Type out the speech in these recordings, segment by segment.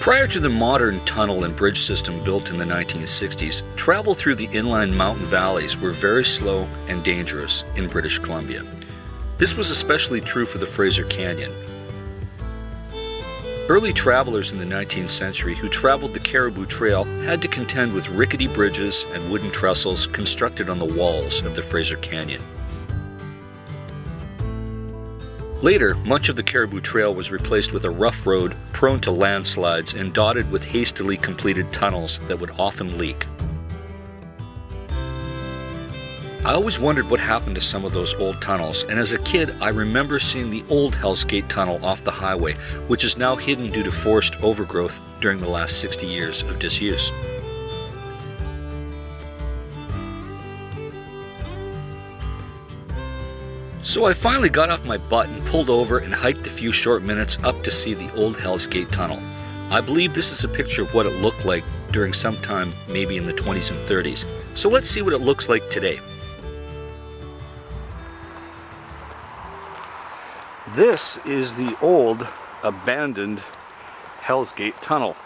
Prior to the modern tunnel and bridge system built in the 1960s, travel through the inland mountain valleys were very slow and dangerous in British Columbia. This was especially true for the Fraser Canyon. Early travelers in the 19th century who traveled the Caribou Trail had to contend with rickety bridges and wooden trestles constructed on the walls of the Fraser Canyon. Later, much of the Caribou Trail was replaced with a rough road prone to landslides and dotted with hastily completed tunnels that would often leak. I always wondered what happened to some of those old tunnels, and as a kid I remember seeing the old Hell's Gate tunnel off the highway, which is now hidden due to forest overgrowth during the last 60 years of disuse. So I finally got off my butt and pulled over and hiked a few short minutes up to see the old Hell's Gate tunnel. I believe this is a picture of what it looked like during some time maybe in the 20s and 30s. So let's see what it looks like today. This is the old abandoned Hell's Gate tunnel.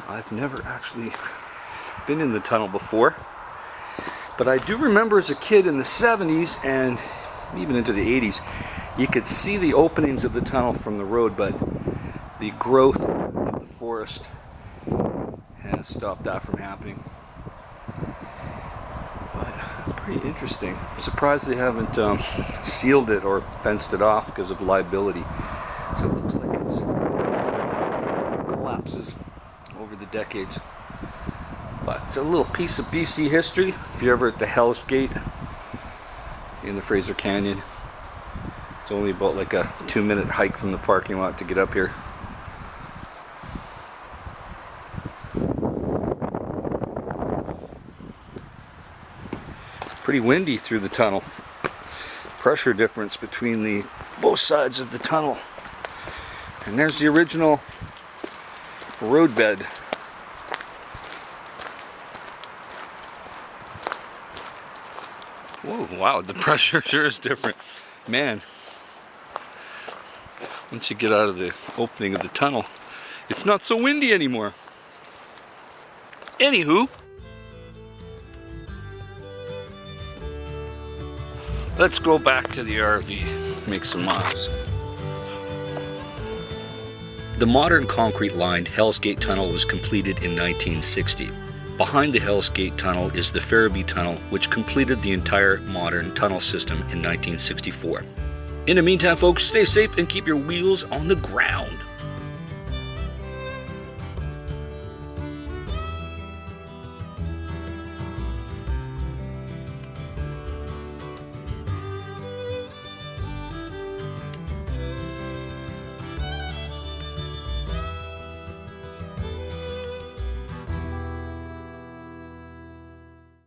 I've never actually been in the tunnel before. But I do remember as a kid in the 70s and even into the 80s, you could see the openings of the tunnel from the road, but the growth of the forest has stopped that from happening. But pretty interesting. I'm surprised they haven't sealed it or fenced it off because of liability. So it looks like it's collapses over the decades. But it's a little piece of BC history if you're ever at the Hell's Gate in the Fraser Canyon. It's only about like a 2-minute hike from the parking lot to get up here. Pretty windy through the tunnel. Pressure difference between the both sides of the tunnel. And there's the original roadbed. Whoa, wow, the pressure sure is different. Man, once you get out of the opening of the tunnel, it's not so windy anymore. Anywho, let's go back to the RV, make some miles. The modern concrete-lined Hell's Gate Tunnel was completed in 1960. Behind the Hell's Gate Tunnel is the Caribou Tunnel, which completed the entire modern tunnel system in 1964. In the meantime, folks, stay safe and keep your wheels on the ground.